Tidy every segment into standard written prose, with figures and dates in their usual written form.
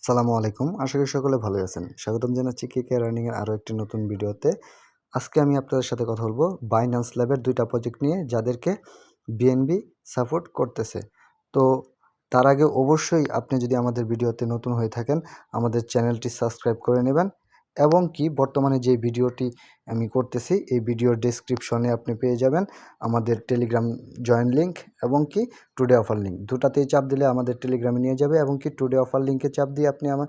আসসালামু আলাইকুম। আশা করি সকলে ভালো আছেন। স্বাগতম জানাচ্ছি কেকে আর্নিং এর আরো একটি নতুন ভিডিওতে। আজকে আমি আপনাদের সাথে কথা বলবো বাইন্যান্স ল্যাবের ২টা প্রজেক্ট নিয়ে যাদেরকে বিএনবি সাপোর্ট করতেছে। তো তার আগে অবশ্যই আপনি যদি আমাদের ভিডিওতে নতুন হয়ে থাকেন, আমাদের চ্যানেলটি সাবস্ক্রাইব করে নেবেন এবং কি বর্তমানে যে ভিডিওটি আমি করতেছি এই ভিডিওর ডেসক্রিপশনে আপনি পেয়ে যাবেন আমাদের টেলিগ্রাম জয়েন লিঙ্ক এবং কি টুডে অফার লিঙ্ক। দুটাতেই চাপ দিলে আমাদের টেলিগ্রামে নিয়ে যাবে এবং কি টুডে অফার লিঙ্কে চাপ দিয়ে আপনি আমার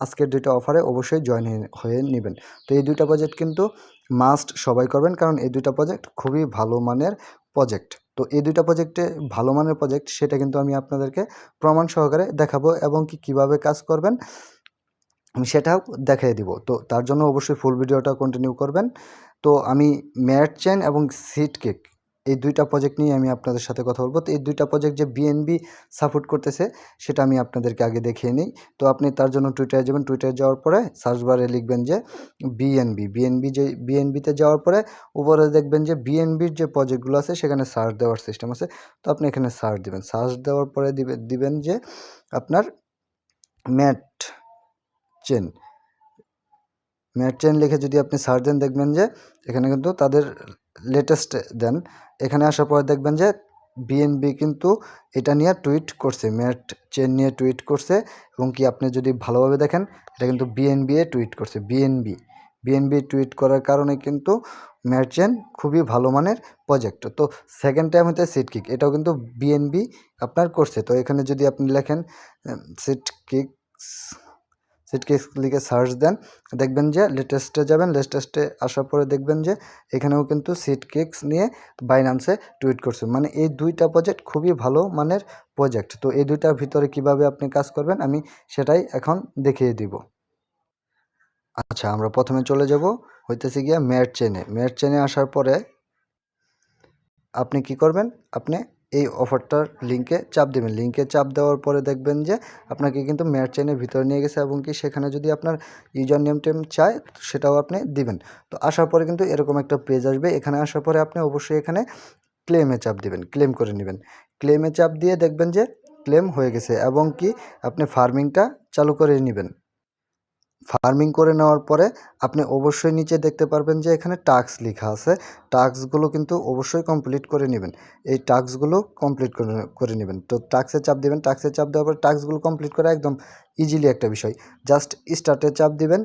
আজকের 2টা অফারে অবশ্যই জয়েন হয়ে নেবেন। তো এই 2টা প্রজেক্ট কিন্তু মাস্ট সবাই করবেন, কারণ এই 2টা প্রজেক্ট খুবই ভালো মানের প্রজেক্ট। তো এই 2টা প্রজেক্টে ভালো মানের প্রজেক্ট সেটা কিন্তু আমি আপনাদেরকে প্রমাণ সহকারে দেখাবো এবং কি কীভাবে কাজ করবেন আমি সেটাও দেখিয়ে দিব। তো তার জন্য অবশ্যই ফুল ভিডিওটা কন্টিনিউ করবেন। তো আমি ম্যাট চেন এবং সিড কেক এই 2টা প্রজেক্ট নিয়ে আমি আপনাদের সাথে কথা বলবো। তো এই 2টা প্রজেক্ট যে বিএনবি সাপোর্ট করতেছে সেটা আমি আপনাদেরকে আগে দেখিয়ে নিই। তো আপনি তার জন্য টুইটারে যাবেন, টুইটারে যাওয়ার পরে সার্চ বারে লিখবেন যে বিএনবি যে বিএনবিতে যাওয়ার পরে উপরে দেখবেন যে বিএনবির যে প্রজেক্টগুলো আছে সেখানে সার্চ দেওয়ার সিস্টেম আছে। তো আপনি এখানে সার্চ দিবেন, সার্চ দেওয়ার পরে দিবেন যে আপনার ম্যাট চেন লিখে যদি আপনি সার্চ দেন দেখবেন যে এখানে কিন্তু তাদের লেটেস্ট দেন। এখানে আসার পর দেখবেন যে বিএনবি কিন্তু এটা নিয়ে টুইট করছে, ম্যাট চেন নিয়ে টুইট করছে এবং কি আপনি যদি ভালোভাবে দেখেন এটা কিন্তু বিএনবি টুইট করছে। বিএনবি টুইট করার কারণে কিন্তু ম্যাট চেন খুবই ভালো মানের প্রজেক্ট। তো সেকেন্ড টাইম হচ্ছে সিড কিক, এটাও কিন্তু বিএনবি আপনার করছে। তো এখানে যদি আপনি লেখেন সিড কিক্স লিখে সার্চ দেন দেখবেন যে লেটেস্টে যাবেন, লেটেস্টে আসার পরে দেখবেন যে এখানেও কিন্তু সিড কিক্স নিয়ে বাইন্যান্সে টুইট করছে। মানে এই 2টা প্রজেক্ট খুবই ভালো মানের প্রজেক্ট। তো এই 2টার ভিতরে কিভাবে আপনি কাজ করবেন আমি সেটাই এখন দেখিয়ে দিব। আচ্ছা, আমরা প্রথমে চলে যাব হইতেছে গিয়া ম্যাট চেনে আসার পরে আপনি কি করবেন, আপনি এই অফারটার লিঙ্কে চাপ দেবেন। লিঙ্কে চাপ দেওয়ার পরে দেখবেন যে আপনাকে কিন্তু ম্যাট চেনের ভিতরে নিয়ে গেছে এবং কি সেখানে যদি আপনার ইউজার নেম টেম চায় সেটাও আপনি দিবেন। তো আসার পরে কিন্তু এরকম একটা পেজ আসবে। এখানে আসার পরে আপনি অবশ্যই এখানে ক্লেমে চাপ দিবেন, ক্লেম করে নেবেন। ক্লেমে চাপ দিয়ে দেখবেন যে ক্লেম হয়ে গেছে এবং কি আপনি ফার্মিংটা চালু করে নেবেন। ফার্মিং করে নেওয়ার পরে আপনি অবশ্যই নিচে দেখতে পারবেন যে এখানে টাস্ক লেখা আছে। টাস্কগুলো কিন্তু অবশ্যই কমপ্লিট করে নেবেন। এই টাস্কগুলো কমপ্লিট করে নেবেন। তো টাস্কে চাপ দিবেন, টাস্কে চাপ দেওয়ার পরে টাস্কগুলো কমপ্লিট করা একদম ইজিলি একটা বিষয়। জাস্ট স্টার্টে চাপ দিবেন।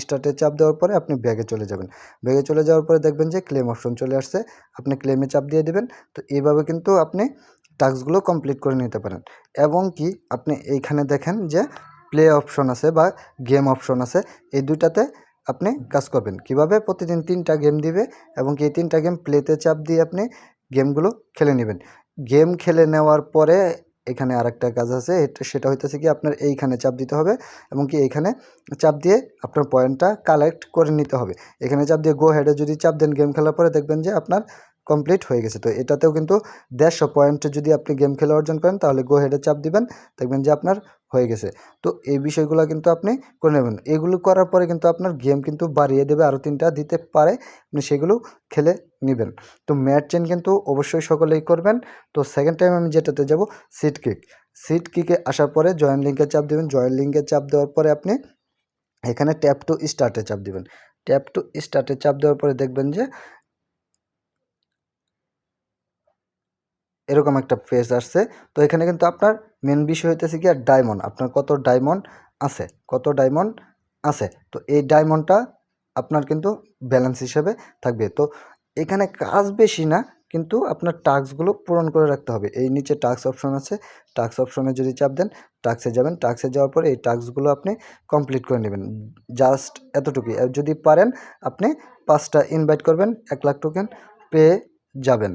স্টার্টে চাপ দেওয়ার পরে আপনি ব্যাগে চলে যাবেন। ব্যাগে চলে যাওয়ার পরে দেখবেন যে ক্লেম অপশন চলে আসছে, আপনি ক্লেমে চাপ দিয়ে দিবেন। তো এইভাবে কিন্তু আপনি টাস্কগুলো কমপ্লিট করে নিতে পারেন এবং কি আপনি এইখানে দেখেন যে প্লে অপশন আছে বা গেম অপশন আছে। এই 2টাতে আপনি কাজ করবেন। কিভাবে প্রতিদিন 3টা গেম দিবে এবং এই 3টা গেম প্লেতে চাপ দিয়ে আপনি গেমগুলো খেলে নেবেন। গেম খেলে নেওয়ার পরে এখানে আরেকটা কাজ আছে, সেটা হইতেছে কি আপনার এইখানে চাপ দিতে হবে এবং কি এইখানে চাপ দিয়ে আপনার পয়েন্টটা কালেক্ট করে নিতে হবে। এখানে চাপ দিয়ে গো হেডে যদি চাপ দেন গেম খেলার পরে দেখবেন যে আপনার কমপ্লিট হয়ে গেছে। তো এটাতেও কিন্তু 150 পয়েন্ট যদি আপনি গেম খেলে অর্জন করেন তাহলে গো হেডে চাপ দিবেন, দেখবেন যে আপনার হয়ে গেছে। তো এই বিষয়গুলো কিন্তু আপনি করে নেবেন। এগুলো করার পরে কিন্তু আপনার গেম কিন্তু বাড়িয়ে দেবে, আরও 3টা দিতে পারে, আপনি সেগুলো খেলে নেবেন। তো ম্যাট চেন কিন্তু অবশ্যই সকলেই করবেন। তো সেকেন্ড টাইম আমি যেটাতে যাব সিড কিকে আসার পরে জয়েন লিঙ্কে চাপ দেবেন। জয়েন লিঙ্কে চাপ দেওয়ার পরে আপনি এখানে ট্যাপ টু স্টার্টে চাপ দিবেন। ট্যাপ টু স্টার্টে চাপ দেওয়ার পরে দেখবেন যে এরকম একটা পেজ আসছে। তো এখানে কিন্তু আপনার মেন বিষয় হইতেছে কি আর ডায়মন্ড, আপনার কত ডায়মন্ড আছে। তো এই ডায়মন্ডটা আপনার কিন্তু ব্যালেন্স হিসেবে থাকবে। তো এখানে কাজ বেশি না, কিন্তু আপনার টাস্কগুলো পূরণ করে রাখতে হবে। এই নিচে টাস্ক অপশন আছে, টাস্ক অপশনে যদি চাপ দেন টাস্কে যাবেন। টাস্কে যাওয়ার পরে এই টাস্কগুলো আপনি কমপ্লিট করে নেবেন। জাস্ট এতটুকুই। যদি পারেন আপনি 5টা ইনভাইট করবেন, 1 লাখ টোকেন পেয়ে যাবেন।